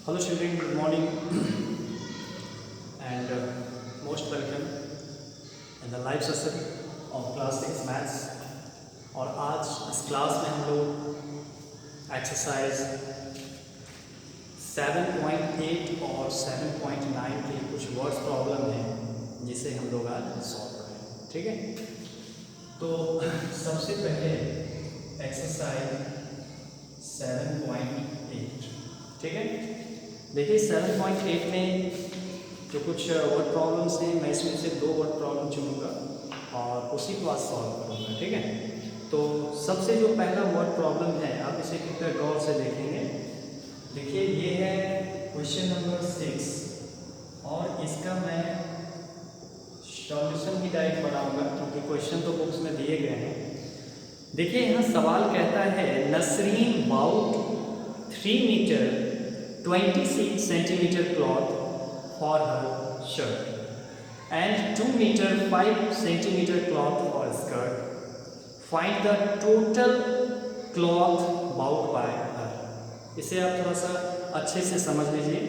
Hello children, good morning and most welcome in the live session of class 6 maths. और आज इस class में हम लोग एक्सरसाइज 7.8 और 7.9 के कुछ वर्ड्स प्रॉब्लम हैं जिसे हम लोग आज सॉल्व करें। ठीक है, तो सबसे पहले एक्सरसाइज 7.8। ठीक है, देखिए 7.8 में जो कुछ वर्ड प्रॉब्लम्स हैं, मैं इसमें से 2 वर्ड प्रॉब्लम चुनूँगा और उसी को आज सॉल्व करूँगा। ठीक है, तो सबसे जो पहला वर्ड प्रॉब्लम है, आप इसे कितना गौर से देखेंगे। देखिए ये है क्वेश्चन नंबर 6 और इसका मैं सॉल्यूशन भी डायरेक्ट बनाऊँगा क्योंकि क्वेश्चन तो बुक्स में दिए गए हैं। देखिए यहाँ सवाल कहता है Nasreen bought 3 metre 26 centimeter cloth for her shirt and 2 meter 5 centimeter cloth for skirt. Find the total cloth bought by her. इसे आप थोड़ा सा अच्छे से समझ लीजिए।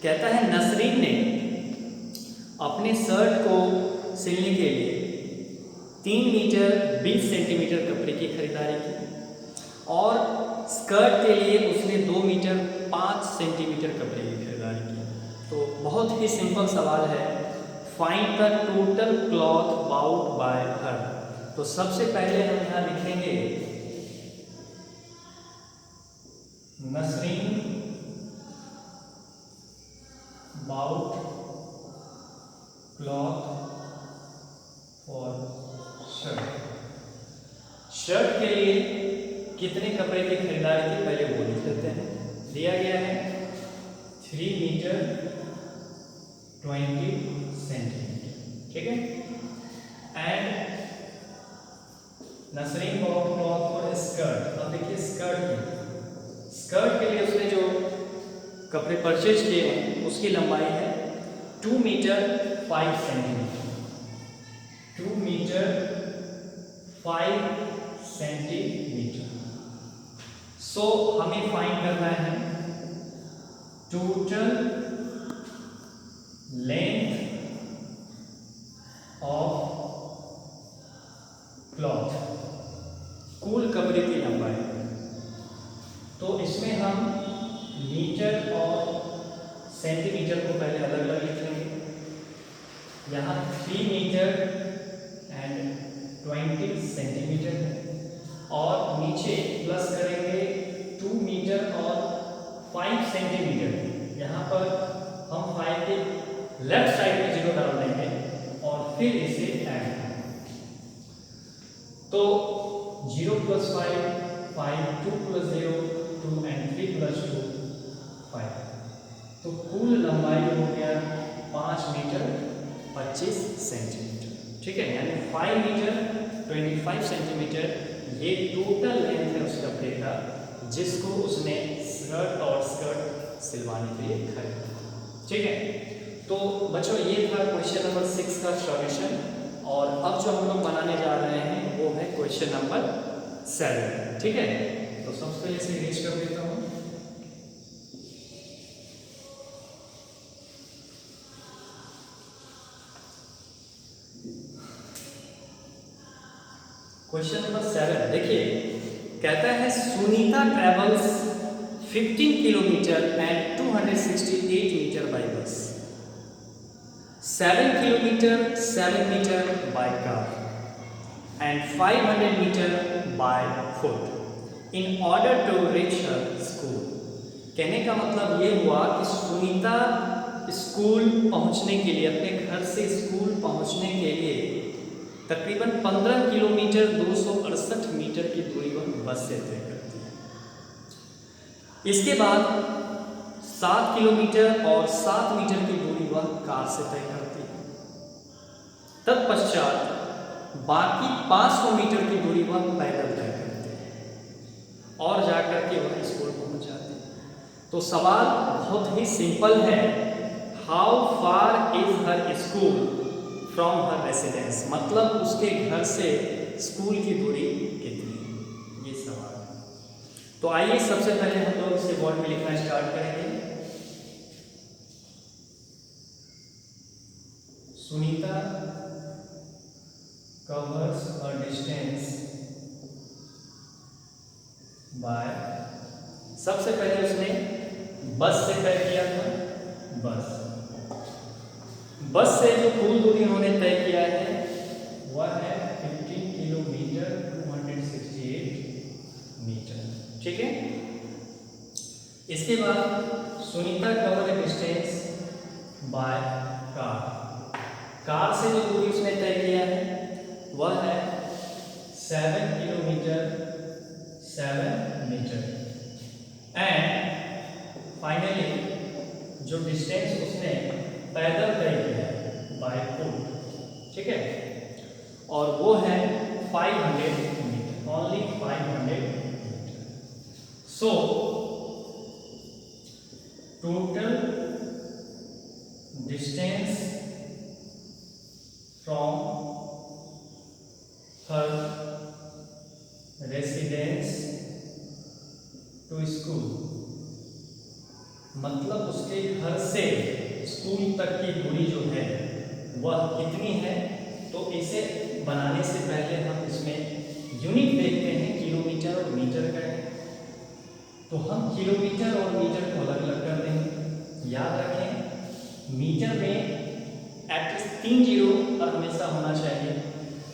कहता है नसरीन ने अपने शर्ट को सिलने के लिए 3 मीटर 20 सेंटीमीटर कपड़े की खरीदारी की और स्कर्ट के लिए उसने 2 मीटर 5 सेंटीमीटर कपड़े की खरीदारी की। तो बहुत ही सिंपल सवाल है, find the total cloth bought by her. तो सबसे पहले हम यहाँ लिखेंगे Nasreen bought cloth for shirt. Shirt के लिए कितने कपड़े की खरीदारी की पहले वो लिख लेते हैं। दिया गया है 3 मीटर 20 सेंटीमीटर। ठीक है, and Nasreen bought cloth for skirt. अब देखिए स्कर्ट के लिए उसने जो कपड़े परचेज किए हैं उसकी लंबाई है 2 metre 5 centimetre. 2 metre 5 centimetre. So हमें फाइंड करना है टोटल लेंथ ऑफ क्लॉथ, कुल कपड़े की लंबाई। तो इसमें हम मीटर और सेंटीमीटर को पहले अलग अलग लिखेंगे। यहाँ 3 मीटर एंड 20 सेंटीमीटर है और नीचे प्लस करेंगे 2 मीटर और 5 सेंटीमीटर। यहाँ पर हम 5 के लेफ्ट साइड में 0 डाल देंगे और फिर इसे ऐड करेंगे। तो 0 + 5 5, 2 + 0 2 एंड 3 + 2 5। तो कुल लंबाई हो गया 5 मीटर 25 सेंटीमीटर। ठीक है, यानी 5 मीटर 25 सेंटीमीटर ये टोटल लेंथ है उस कपड़े का जिसको उसने शर्ट और स्कर्ट सिलवाने के लिए खरीदा। ठीक है, तो बच्चों ये था क्वेश्चन नंबर 6 का सॉल्यूशन और अब जो हम लोग बनाने जा रहे हैं वो है क्वेश्चन नंबर 7। ठीक है, तो सबसे पहले इसे इरेज कर देता हूँ। क्वेश्चन नंबर 7 देखिए, कहता है Sunita travels 15 kilometre and 268 metre by bus, 7 kilometre 7 metre by car and 500 metre by foot in order to reach her school. कहने का मतलब ये हुआ कि सुनीता स्कूल पहुंचने के लिए, अपने घर से स्कूल पहुंचने के लिए तकरीबन 15 किलोमीटर 268 मीटर की दूरी वह बस से तय करती है। इसके बाद 7 किलोमीटर और 7 मीटर की दूरी वह कार से तय करती है। तत्पश्चात बाकी 500 मीटर की दूरी वह पैदल तय करती है और जाकर के वह स्कूल पहुंच जाती है। तो सवाल बहुत ही सिंपल है, how far is her school from her residence, मतलब उसके घर से स्कूल की दूरी कितनी, ये सवाल है। तो आइए सबसे पहले हम लोग इसे बोर्ड में लिखना स्टार्ट करेंगे। Sunita covers a distance by, सबसे पहले उसने बस से तय किया था। बस से जो कुल दूरी उन्होंने तय किया है वह है 15 किलोमीटर 268 मीटर। ठीक है। इसके बाद Sunita cover A distance by car से जो दूरी उसने तय किया है वह है 7 किलोमीटर 7 मीटर। एंड फाइनली जो डिस्टेंस उसने पैदल तय किया है बाय फुट, ठीक है, और वो है 500 metre, only 500 metre. So total distance from her residence to school, मतलब उसके घर से स्कूल तक की दूरी जो है वह कितनी है। तो इसे बनाने से पहले हम इसमें यूनिट देखते हैं, किलोमीटर और मीटर का है। तो हम किलोमीटर और मीटर को अलग अलग कर देंगे। याद रखें मीटर में एटलीस्ट 3 जीरो और हमेशा होना चाहिए।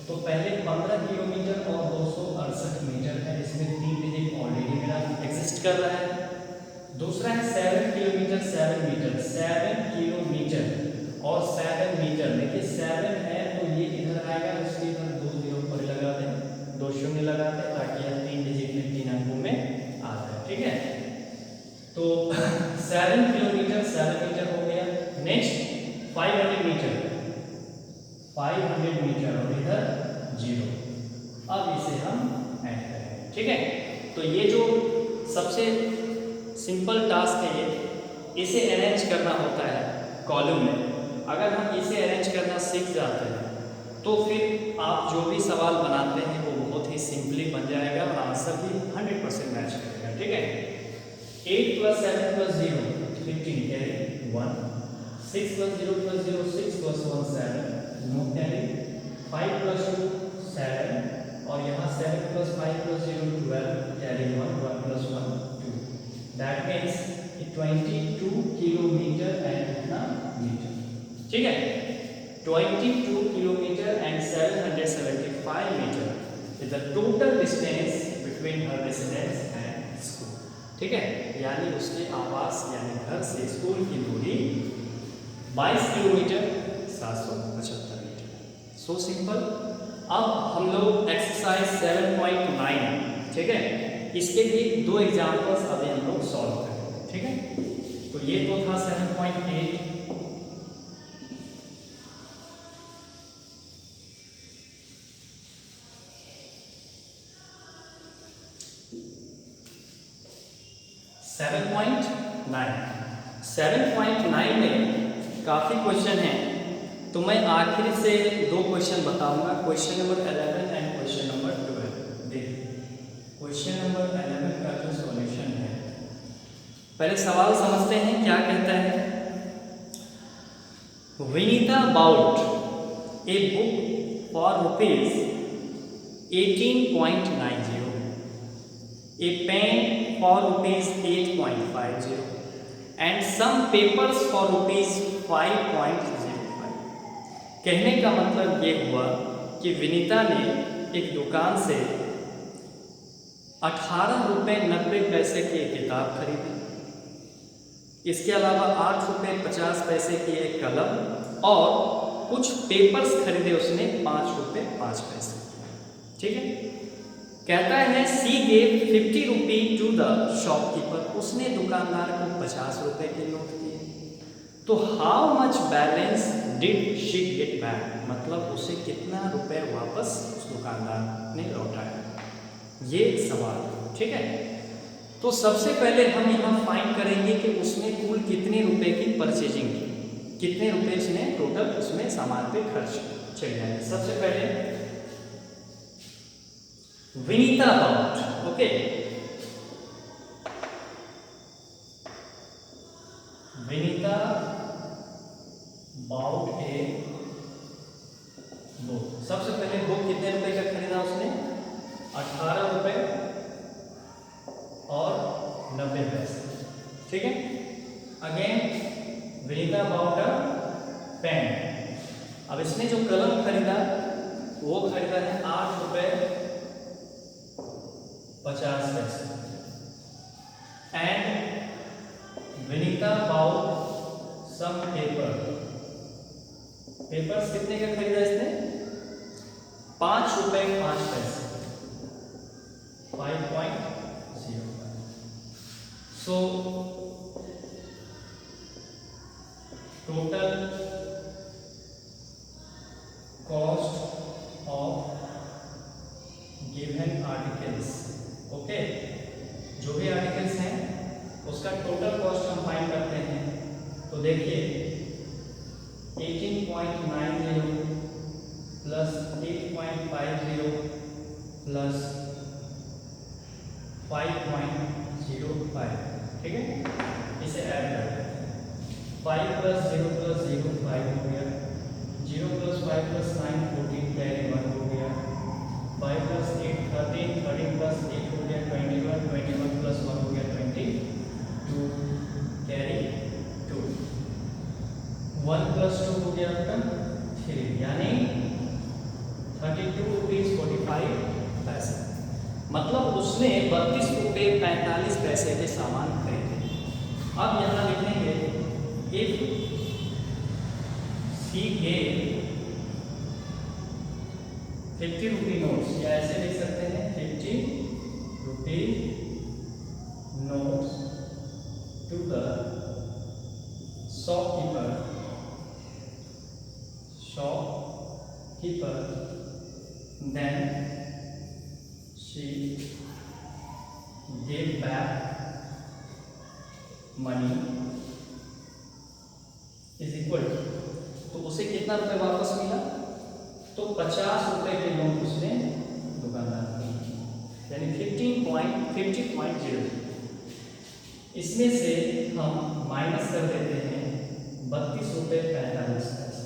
तो पहले 15 किलोमीटर और 268 मीटर है, इसमें 3 डिजिट ऑलरेडी मेरा एग्जिस्ट कर रहा है। दूसरा है 7 किलोमीटर 7 मीटर, 7 किलोमीटर और 7 मीटर। देखिए 7 है तो ये इधर आएगा, इसके इधर 2 जीरो पर लगा दें, 2 शून्य लगा दें ताकि यह 3 डिजिट में 3 अंकों में आ जाए। ठीक है। तो 7 किलोमीटर 7 मीटर हो गया। नेक्स्ट 500 मीटर, 500 मीटर और इधर 0। अब इसे हम ऐड करेंगे। ठीक है। तो ये जो सबसे सिंपल टास्क है इसे अरेंज करना होता है कॉलम में। अगर हम इसे अरेंज करना सीख जाते हैं तो फिर आप जो भी सवाल बनाते हैं वो बहुत ही सिंपली बन जाएगा और आंसर भी 100% मैच करेगा। ठीक है। 8 + 7 + 0 15 कैरी 1, 6 + 0 + 0 6 + 1 7 नो कैरी, 5 + 2 7 और यहाँ 7 + 5 + 0 12 carry 1 1 + 1 2। That means 22 kilometre and कितना मीटर। ठीक है। 22 kilometre and 775 metre is the total distance between her residence and school. ठीक है। यानी उसके आवास यानी घर से स्कूल की दूरी 22 किलोमीटर 775 मीटर। So simple. अब हम लोग एक्सरसाइज 7.9, ठीक है, इसके भी 2 एग्जाम्पल्स अभी हम लोग सॉल्व करेंगे। ठीक है। तो ये तो था 7.8। सेवन पॉइंट नाइन में काफ़ी क्वेश्चन हैं, तो मैं आखिर से 2 क्वेश्चन बताऊंगा, question number 11 and question number 12। देखिए क्वेश्चन नंबर 11 का जो सॉल्यूशन है, पहले सवाल समझते हैं क्या कहता है। Vinita bought a book for rupees 18.90, a pen for rupees 8.50 and some papers for rupees 5.05। कहने का मतलब ये हुआ कि विनीता ने एक दुकान से 18 रुपये 90 पैसे की एक किताब खरीदी, इसके अलावा 8 रुपये 50 पैसे की एक कलम और कुछ पेपर्स खरीदे उसने 5 रुपये 5 पैसे। ठीक है। कहता है she gave 50 rupee to the shopkeeper, उसने दुकानदार को 50 रुपये के नोट दिए। तो how much balance did she get back, मतलब उसे कितना रुपए वापस उस दुकानदार ने लौटाया, ये सवाल। ठीक है। तो सबसे पहले हम यहाँ फाइंड करेंगे कि उसने कुल कितने रुपए की परचेजिंग की, कितने रुपए उसने टोटल उसमें सामान पे खर्च चल जाएंगे। सबसे पहले Vinita bought, okay, Vinita bought a book. सबसे पहले बुक कितने रुपए का खरीदा उसने? 18 रुपए और 90 पैसे। ठीक है। अगेन विनीता बाउट अ पेन। अब इसने जो कलम खरीदा वो खरीदा है 8 रुपए 50 पैसे। And Vinita bought some paper. Papers कितने का खरीदा इसने? 5 रुपए 5 पैसे, 5.05। So total cost of given articles, okay, जो भी आर्टिकल्स हैं उसका टोटल कॉस्ट हम फाइंड करते हैं। तो देखिए 18.90 प्लस 8.50 प्लस 5.05, ठीक है। इसे ऐड करते हैं। 5 प्लस 0 प्लस 0 5 हो गया, 0 प्लस 5 प्लस 9 14 कैरी 1 हो गया, 5 प्लस 8 13, 13 प्लस 8 हो गया 21, 21 प्लस 1 हो गया 22 कैरी 2, 1 प्लस 2 हो गया आपका 3, यानी 32 रुपीज 45 पैसे। मतलब उसने 32 रुपये 45 पैसे के सामान खरीदे। अब यहाँ लिखेंगे if she gave 50 rupee notes, या ऐसे लिख सकते हैं 50 rupee notes to the shopkeeper, then she gave back money is equal to, तो उसे कितना रुपए वापस मिला? तो 50 रुपए के नोट उसने दुकानदार को दिए, यानी 50.0। इसमें से हम माइनस कर देते हैं 32 रुपए 45 पैसे।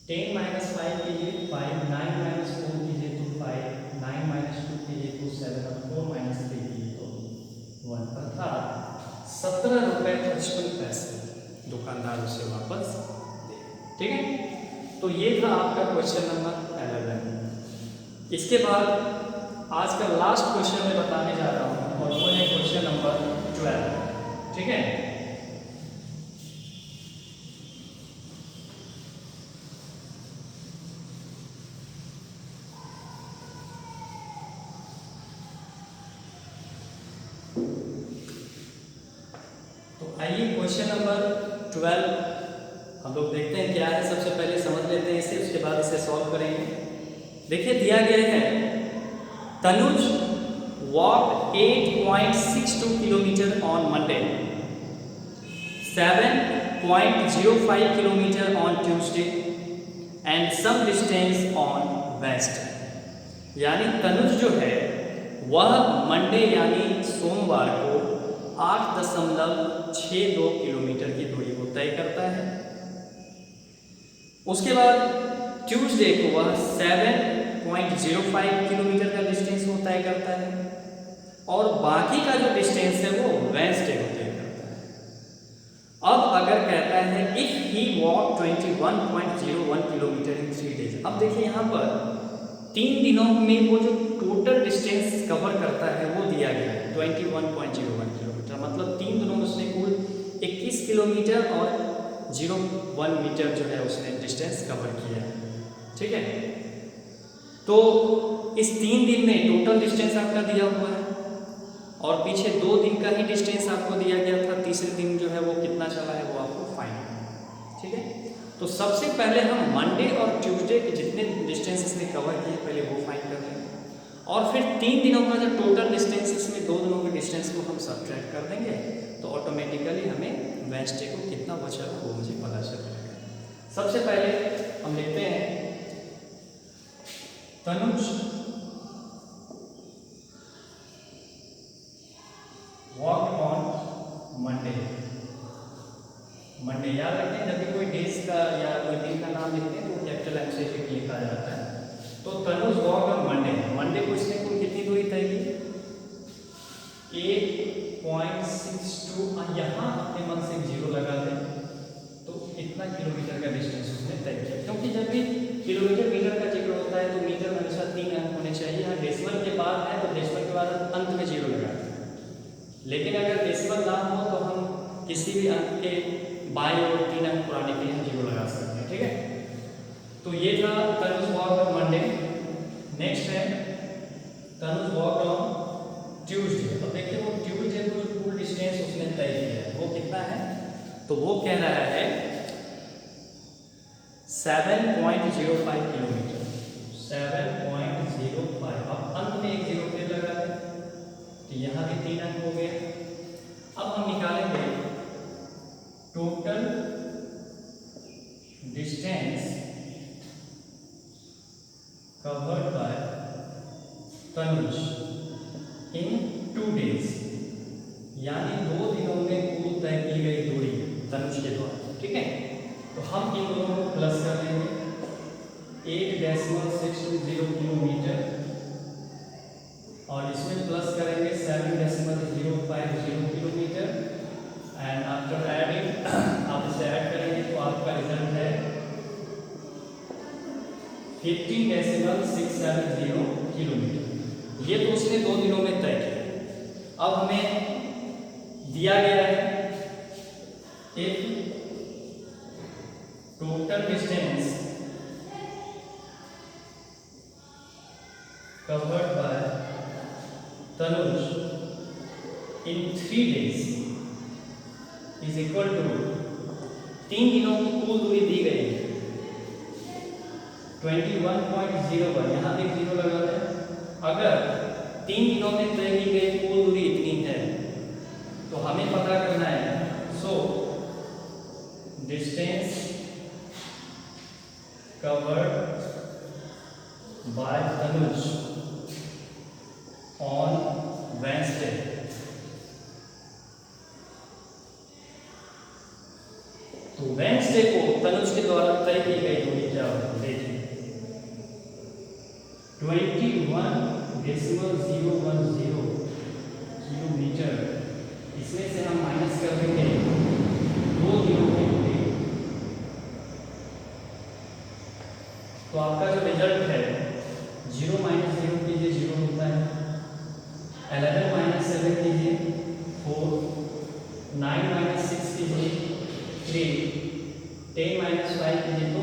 10 माइनस 5 कीजिए 5, 9 माइनस 4 कीजिए तो 5, 9 माइनस 2 कीजिए तो 7, और 4 माइनस 3 कीजिए तो 1, अर्थात 17 रुपए 55 पैसे दुकानदार उसे वापस दे। ठीक है। तो ये था आपका क्वेश्चन नंबर 11। इसके बाद आज का लास्ट क्वेश्चन मैं बताने जा रहा हूँ, और वो है क्वेश्चन नंबर 12। ठीक है। आइए क्वेश्चन नंबर 12 हम लोग देखते हैं क्या है। सबसे पहले समझ लेते हैं इसे, उसके बाद इसे सॉल्व करेंगे। देखिए दिया गया है Tanuj walk 8.62 kilometre on Monday, 7.05 kilometre on Tuesday and some distance on Wednesday. यानी तनुज जो है वह मंडे यानी सोमवार को 8.62 किलोमीटर की दूरी को तय करता है। उसके बाद ट्यूसडे को वह 7.05 किलोमीटर का डिस्टेंस वो तय करता है, और बाकी का जो डिस्टेंस है वो वेडनेसडे को तय करता है। अब अगर कहता है if he walk 21.01 kilometre in 3 days. अब देखिए यहाँ पर 3 दिनों में वो जो टोटल डिस्टेंस कवर करता है वो दिया गया है 21.01 किलोमीटर। मतलब 3 दिनों में उसने कुल 21 किलोमीटर और 0.1 मीटर जो है उसने डिस्टेंस कवर किया है। ठीक है। तो इस 3 दिन में टोटल डिस्टेंस आपका दिया हुआ है, और पीछे 2 दिन का ही डिस्टेंस आपको दिया गया था। तीसरे दिन जो है वो कितना चला है वो आपको फाइंड करना है। ठीक है। तो सबसे पहले हम मंडे और ट्यूसडे के जितने डिस्टेंस इसने कवर किए पहले वो फाइंड कर लेंगे, और फिर 3 दिनों का जो टोटल डिस्टेंस इसमें 2 दिनों के डिस्टेंस को हम सब्ट्रैक्ट कर देंगे, तो ऑटोमेटिकली हमें वेडनेसडे को कितना बचा वो मुझे पता चल जाएगा। सबसे पहले हम लिखते हैं Tanuj walk on Monday. Monday याद रखें, जब भी कोई डेज का या कोई दिन का नाम लिखते हैं तो कैपिटल एम से लिखा जाता है। तो Tanuj walk on Monday, Monday को इसने कुल कितनी दूरी तय की? 8.62। यहाँ अपने मन से 0 लगा दें तो इतना किलोमीटर का डिस्टेंस उसने तय किया। क्योंकि जब भी किलोमीटर मीटर का जिक्र होता है तो मीटर में हमेशा 3 अंक होने चाहिए। यहाँ डेसिमल के बाद है तो डेसिमल के बाद अंत में 0 लगाते हैं, लेकिन अगर डेसिमल ना हो तो हम किसी भी अंक के बाएं और 3 अंक पुराने के लिए हम 0 लगा सकते हैं। ठीक है, तो ये था Tanuj walk on Monday. Next है तनुज वॉक ऑन ट्यूसडे। अब देखिए वो ट्यूसडे को कुल डिस्टेंस उसने तय किया है, वो कितना है? तो वो कह रहा है 7.05 किलोमीटर। 7.05। अब अंत में एक 0 फिर लगा दें तो यहाँ भी 3 अंक हो गए। अब हम निकालेंगे total distance covered by Tanuj in 2 days, यानी 2 दिनों में कुल तय की गई दूरी तनुज के द्वारा। ठीक है, तो हम इन दोनों को प्लस कर लेंगे। 8.620 किलोमीटर और इसमें प्लस करेंगे 7.050 किलोमीटर एंड आफ्टर एडिंग आप इसे ऐड करेंगे तो आपका रिजल्ट है 15.670 किलोमीटर। ये तो उसने 2 दिनों में तय किया। अब हमें दिया गया है एक total distance covered by Tanuj in 3 days is equal to 3 दिनों की कुल दूरी दी गई है 21.01। यहाँ पे 0 लगा दें। अगर 3 दिनों में तय की गई कुल दूरी इतनी है तो हमें पता करना है so distance covered by Tanuj on Wednesday. तो वेडनेसडे को तनुज के द्वारा तय की गई दूरी क्या होगी? देखिए 21.010 किलोमीटर। इसमें से हम माइनस कर देंगे 2 दिनों की दूरी, तो आपका जो रिजल्ट है 0 माइनस 0 कीजिए 0 होता है, 11 माइनस 7 कीजिए 4, 9 माइनस 6 कीजिए 3, 10 माइनस 5 कीजिए तो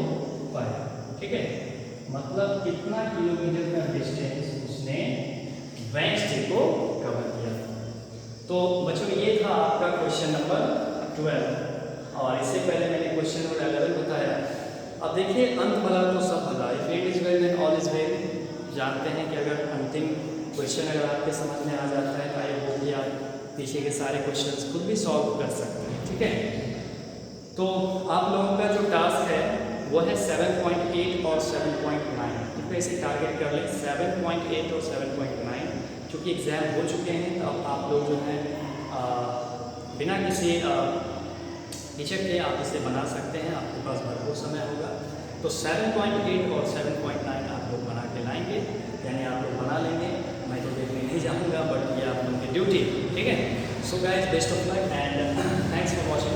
5। ठीक है, मतलब कितना किलोमीटर का डिस्टेंस उसने वेडनेसडे को कवर किया। तो बच्चों ये था आपका क्वेश्चन नंबर 12 और इससे पहले मैंने क्वेश्चन नंबर 11 बताया। अब देखिए अंत भला तो सब भला, if it is well then all is well. जानते हैं कि अगर अंतिम क्वेश्चन अगर आपके समझ में आ जाता है तो आई होप कि आप पीछे के सारे क्वेश्चंस खुद भी सॉल्व कर सकते हैं। ठीक है, तो आप लोगों का जो टास्क है वो है 7.8 और 7.9। तो इसे टारगेट कर लें 7.8 और 7.9। चूँकि एग्ज़ाम हो चुके हैं तो अब आप लोग जो है बिना किसी हिचक के आप इसे बना सकते हैं, आपके पास भरपूर समय होगा। तो 7.8 और 7.9 आप लोग बना के लाएंगे, यानी आप लोग बना लेंगे। मैं तो देखने नहीं जाऊँगा, बट ये आप लोगों की ड्यूटी। ठीक है, so guys best of luck and thanks for watching.